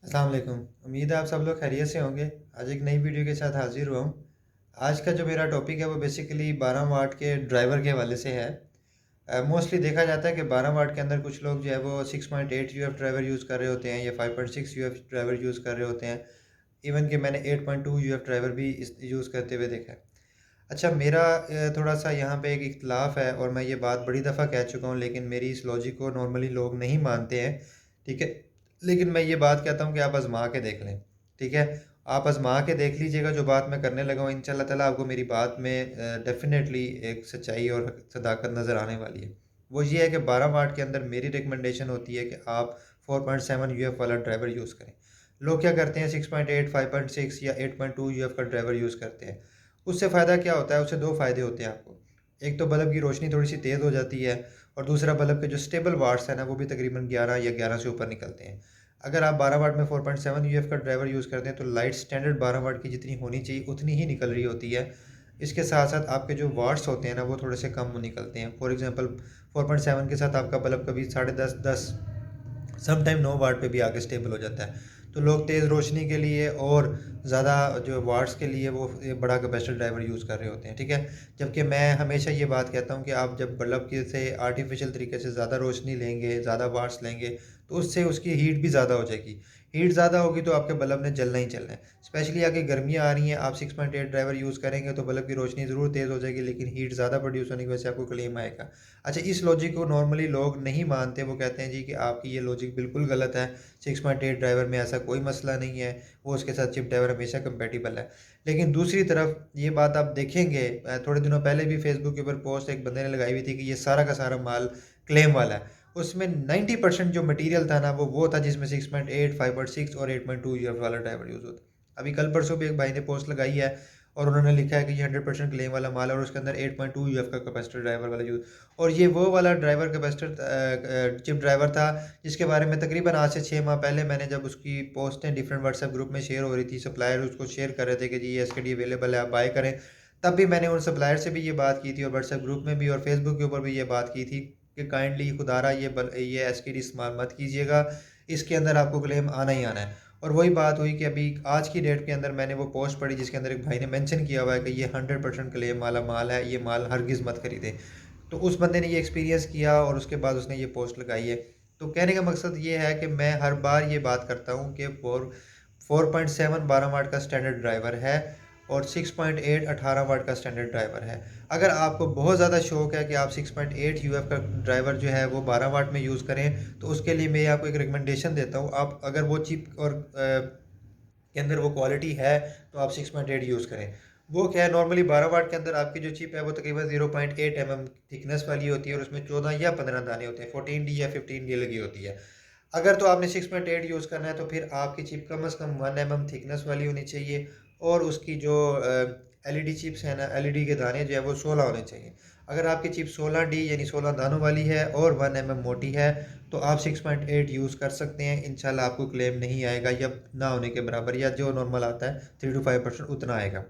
अस्सलाम वालेकुम। उम्मीद है आप सब लोग खैरियत से होंगे। आज एक नई वीडियो के साथ हाज़िर हुआ हूँ। आज का जो मेरा टॉपिक है वो बेसिकली 12 वाट के ड्राइवर के हवाले से है। मोस्टली देखा जाता है कि 12 वाट के अंदर कुछ लोग जो है वो 6.8 यूएफ ड्राइवर यूज़ कर रहे होते हैं या 5.6 यूएफ ड्राइवर यूज़ कर रहे होते हैं। इवन कि मैंने 8.2 यूएफ ड्राइवर भी इस यूज़ करते हुए देखा है। अच्छा, मेरा थोड़ा-सा यहाँ पे एक इख्तिलाफ़ है और मैं ये बात बड़ी दफ़ा कह चुका हूँ, लेकिन मेरी इस लॉजिक को नॉर्मली लोग नहीं मानते हैं, ठीक है? लेकिन मैं ये बात कहता हूँ कि आप आज़मा के देख लें, ठीक है? आप आज़मा के देख लीजिएगा जो बात मैं करने लगा हूँ, इंशाअल्लाह ताला आपको मेरी बात में डेफ़िनेटली एक सच्चाई और सदाकत नज़र आने वाली है। वो ये है कि 12 वाट के अंदर मेरी रिकमेंडेशन होती है कि आप 4.7 यूएफ वाला ड्राइवर यूज़ करें। लोग क्या करते हैं 6.8, 5.6 या 8.2 यूएफ का ड्राइवर यूज़ करते हैं। उससे फ़ायदा क्या होता है? उससे 2 फ़ायदे होते हैं आपको। एक तो बल्ब की रोशनी थोड़ी-सी तेज़ हो जाती है और दूसरा बल्ब के जो स्टेबल वाट्स हैं ना, वो भी तकरीबन 11 या 11 से ऊपर निकलते हैं। अगर आप 12 वाट में 4.7 यूएफ का ड्राइवर यूज़ करते हैं, तो लाइट स्टैंडर्ड 12 वाट की जितनी होनी चाहिए, उतनी ही निकल रही होती है। इसके साथ-साथ आपके जो वाट्स होते हैं ना, वो थोड़े से कम निकलते हैं। फॉर एग्ज़ाम्पल 4.7 के साथ आपका बल्ब कभी साढ़े 10, 10 समटाइम 9 वाट पे भी आके स्टेबल हो जाता है। तो लोग तेज़ रोशनी के लिए और ज़्यादा जो वाट्स के लिए वो ये बड़ा कैपेसिटर ड्राइवर यूज़ कर रहे होते हैं, ठीक है? जबकि मैं हमेशा ये बात कहता हूँ कि आप जब बल्ब के से आर्टिफ़िशियल तरीके से ज़्यादा रोशनी लेंगे, ज़्यादा वाट्स लेंगे, तो उससे उसकी हीट भी ज़्यादा हो जाएगी। हीट ज़्यादा होगी तो आपके बल्ब ने जलना ही जलना है। स्पेशली आगे गर्मियाँ आ रही हैं, आप 6.8 ड्राइवर यूज़ करेंगे तो बल्ब की रोशनी ज़रूर तेज़ हो जाएगी, लेकिन हीट ज़्यादा प्रोड्यूस होने की वजह से आपको क्लेम आएगा। अच्छा, इस लॉजिक को नॉर्मली लोग नहीं मानते, वो कहते हैं जी कि आपकी ये लॉजिक बिल्कुल गलत है, 6.8 ड्राइवर में ऐसा कोई मसला नहीं है, वो उसके साथ चिप ड्राइवर हमेशा कंपैटिबल है। लेकिन दूसरी तरफ ये बात आप देखेंगे, थोड़े दिनों पहले भी फेसबुक के ऊपर पोस्ट एक बंदे ने लगाई हुई थी कि ये सारा का सारा माल क्लेम वाला है। उसमें 90% जो मटीरियल था ना वो था जिसमें 6.8, 5.6 और 8.2 ईएफ वाला ड्राइवर यूज़ होता है। अभी कल परसों भी एक भाई ने पोस्ट लगाई है और उन्होंने लिखा है कि ये 100% क्लेम वाला माल है और उसके अंदर 8.2 यूएफ का कैपेसिटर ड्राइवर वाला यूज़, और ये वो वाला ड्राइवर कैपेसिटर चिप ड्राइवर था जिसके बारे में तकरीबन आज से 6 माह पहले मैंने जब उसकी पोस्टें डिफरेंट व्हाट्सएप ग्रुप में शेयर हो रही थी, सप्लायर उसको शेयर कर रहे थे कि जी ये एसकेडी अवेलेबल है, आप बाय करें। तब भी मैंने उन सप्लायर से भी ये बात की थी और व्हाट्सएप ग्रुप में भी और फेसबुक के ऊपर भी ये बात की थी कि काइंडली खुदारा ये एसकेडी इस्तेमाल मत कीजिएगा, इसके अंदर आपको क्लेम आना ही आना है। और वही बात हुई कि अभी आज की डेट के अंदर मैंने वो पोस्ट पढ़ी जिसके अंदर एक भाई ने मेंशन किया हुआ है कि ये 100% क्लेम वाला माल है, ये माल हरगिज़ मत खरीदें। तो उस बंदे ने ये एक्सपीरियंस किया और उसके बाद उसने ये पोस्ट लगाई है। तो कहने का मकसद ये है कि मैं हर बार ये बात करता हूँ कि 4.7 12 वाट का स्टैंडर्ड ड्राइवर है और 6.8 18 वाट का स्टैंडर्ड ड्राइवर है। अगर आपको बहुत ज़्यादा शौक है कि आप 6.8 यूएफ का ड्राइवर जो है वो 12 वाट में यूज़ करें, तो उसके लिए मैं आपको एक रिकमेंडेशन देता हूँ। आप अगर वो चिप और के अंदर वो क्वालिटी है तो आप 6.8 यूज़ करें। वो क्या है, नॉर्मली 12 वाट के अंदर आपकी जो चिप है वो तकरीबन 0.8 थिकनेस वाली होती है और उसमें 14 या 15 दाने होते हैं, 14D या 15D लगी होती है। अगर तो आपने 6.8 यूज़ करना है तो फिर आपकी चिप कम से कम 1 थिकनेस वाली होनी चाहिए और उसकी जो एलईडी चिप्स हैं ना, एलईडी के दाने जो है वो 16 होने चाहिए। अगर आपकी चिप 16D यानी 16 दानों वाली है और 1 मोटी है, तो आप 6.8 यूज़ कर सकते हैं। इंशाल्लाह आपको क्लेम नहीं आएगा या ना होने के बराबर या जो नॉर्मल आता है 3 to 5% उतना आएगा।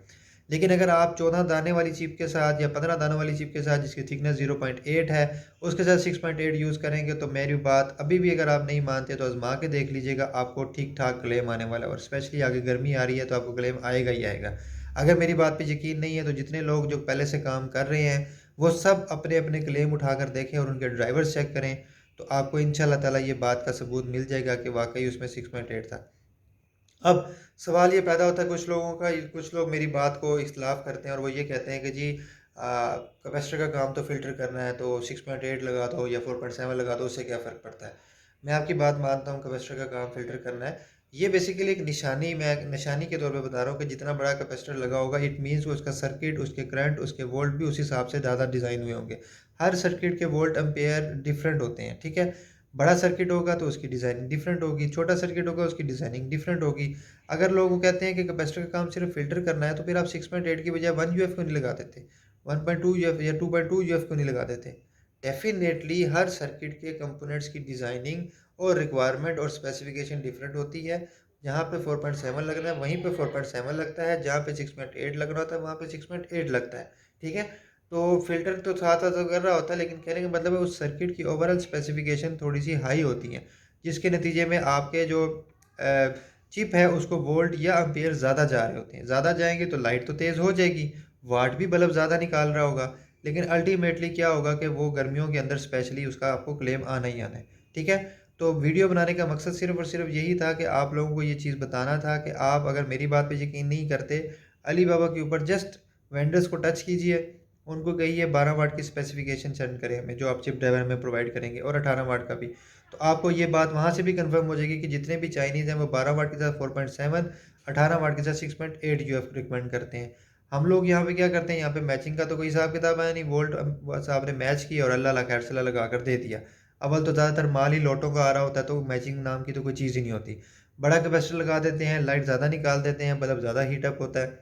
लेकिन अगर आप 14 दाने वाली चिप के साथ या 15 दानों वाली चिप के साथ जिसकी थिकनेस 0.8 है, उसके साथ 6.8 यूज़ करेंगे तो मेरी बात अभी भी अगर आप नहीं मानते तो आज़मा के देख लीजिएगा, आपको ठीक-ठाक क्लेम आने वाला है और स्पेशली आगे गर्मी आ रही है तो आपको क्लेम आएगा ही आएगा। अगर मेरी बात पे यकीन नहीं है तो जितने लोग जो पहले से काम कर रहे हैं, वो सब अपने-अपने क्लेम उठाकर देखें और उनके ड्राइवर्स चेक करें, तो आपको इंशाअल्लाह ताला ये बात का सबूत मिल जाएगा कि वाक़ई उसमें 6.8 था। अब सवाल ये पैदा होता है कुछ लोगों का, कुछ लोग मेरी बात को इख्तिलाफ़ करते हैं और वो ये कहते हैं कि जी कैपेसिटर का काम तो फ़िल्टर करना है तो 6.8 लगा दो या 4.7 लगा दो, उससे क्या फ़र्क पड़ता है। मैं आपकी बात मानता हूँ, कैपेसिटर का काम फ़िल्टर करना है। ये बेसिकली एक निशानी, मैं एक निशानी के तौर पे बता रहा हूँ कि जितना बड़ा कैपेसिटर लगा होगा इट मीन्स उसका सर्किट, उसके करंट, उसके वोल्ट भी उस हिसाब से ज़्यादा डिज़ाइन हुए होंगे। हर सर्किट के वोल्ट एम्पेयर डिफरेंट होते हैं, ठीक है? बड़ा सर्किट होगा तो उसकी डिज़ाइनिंग डिफरेंट होगी, छोटा सर्किट होगा उसकी डिज़ाइनिंग डिफरेंट होगी। अगर लोग कहते हैं कि कैपेसिटर का काम सिर्फ फ़िल्टर करना है, तो फिर आप 6.8 की बजाय 1 यूएफ क्यों नहीं लगा देते? 1.2 यूएफ या 2.2 यूएफ क्यों नहीं लगा देते? डेफ़िनेटली हर सर्किट के कंपोनेंट्स की डिज़ाइनिंग और रिक्वायरमेंट और स्पेसिफ़िकेशन डिफरेंट होती है। जहाँ पे 4.7 लगना है, वहीं पे 4.7 लगता है, जहाँ पे 6.8 लगना होता है, वहाँ पे 6.8 लगता है, ठीक है? तो फ़िल्टर तो साथ-साथ कर रहा होता है, लेकिन कहने का मतलब है उस सर्किट की ओवरऑल स्पेसिफ़िकेशन थोड़ी-सी हाई होती है, जिसके नतीजे में आपके जो चिप है उसको वोल्ट या एम्पेयर ज़्यादा जा रहे होते हैं। ज़्यादा जाएंगे तो लाइट तो तेज़ हो जाएगी, वाट भी बल्ब ज़्यादा निकाल रहा होगा, लेकिन अल्टीमेटली क्या होगा कि वो गर्मियों के अंदर स्पेशली उसका आपको क्लेम आना ही आना है। ठीक है? तो वीडियो बनाने का मकसद सिर्फ़ और सिर्फ यही था कि आप लोगों को ये चीज़ बताना था कि आप अगर मेरी बात पे यकीन नहीं करते, अली बाबा के ऊपर जस्ट वेंडर्स को टच कीजिए, उनको कहिए 12 वाट की स्पेसिफ़िकेशन सेंड करें हमें, जो आप चिप ड्राइवर में प्रोवाइड करेंगे, और 18 वाट का भी। तो आपको ये बात वहाँ से भी कन्फर्म हो जाएगी कि जितने भी चाइनीज़ हैं वो 12 वाट के साथ 4.7, 18 वाट के साथ 6.8 यूएफ रिकमेंड करते हैं। हम लोग यहाँ पे क्या करते हैं, यहाँ पे मैचिंग का तो कोई हिसाब किताब है नहीं, वोल्ट बस आपने मैच किया और अल्लाह ला खैर सलाह लगा कर दे दिया। अव्वल तो ज़्यादातर माल ही लोटों का आ रहा होता है, तो मैचिंग नाम की तो कोई चीज़ ही नहीं होती। बड़ा कैपेसिटर लगा देते हैं, लाइट ज़्यादा निकाल देते हैं, बल्ब ज़्यादा हीट अप होता है,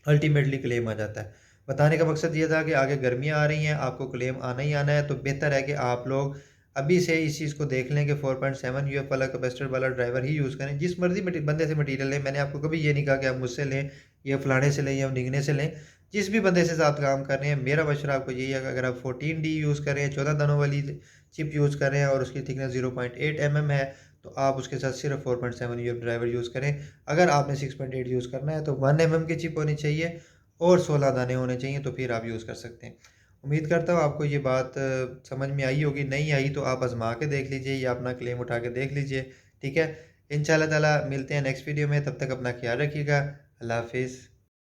अल्टीमेटली क्लेम आ जाता है। बताने का मकसद ये था कि आगे गर्मियाँ आ रही हैं, आपको क्लेम आना ही आना है, तो बेहतर है कि आप लोग अभी से इस चीज़ को देख लें कि 4.7 यूएफ वाला कैपेसिटर वाला ड्राइवर ही यूज़ करें। जिस मर्ज़ी बंदे से मटीरियल लें, मैंने आपको कभी ये नहीं कहा कि आप मुझसे लें या फलाने से लें या ढिंगने से लें। जिस भी बंदे से आप काम कर रहे हैं, मेरा मशवरा आपको यही है कि अगर आप 14D यूज़ कर रहे हैं, 14 दानों वाली चिप यूज़ कर रहे हैं और उसकी थिकनेस 0.8 है, तो आप उसके साथ सिर्फ 4.7 यूएफ ड्राइवर यूज़ करें। अगर आपने 6.8 यूज़ करना है तो 1 की चिप होनी चाहिए और 16 दाने होने चाहिए, तो फिर आप यूज़ कर सकते हैं। उम्मीद करता हूँ आपको ये बात समझ में आई होगी, नहीं आई तो आप आज़मा के देख लीजिए या अपना क्लेम उठा के देख लीजिए, ठीक है? इंशाअल्लाह ताला मिलते हैं नेक्स्ट वीडियो में, तब तक अपना ख़्याल रखिएगा। अल्लाह हाफ़िज़।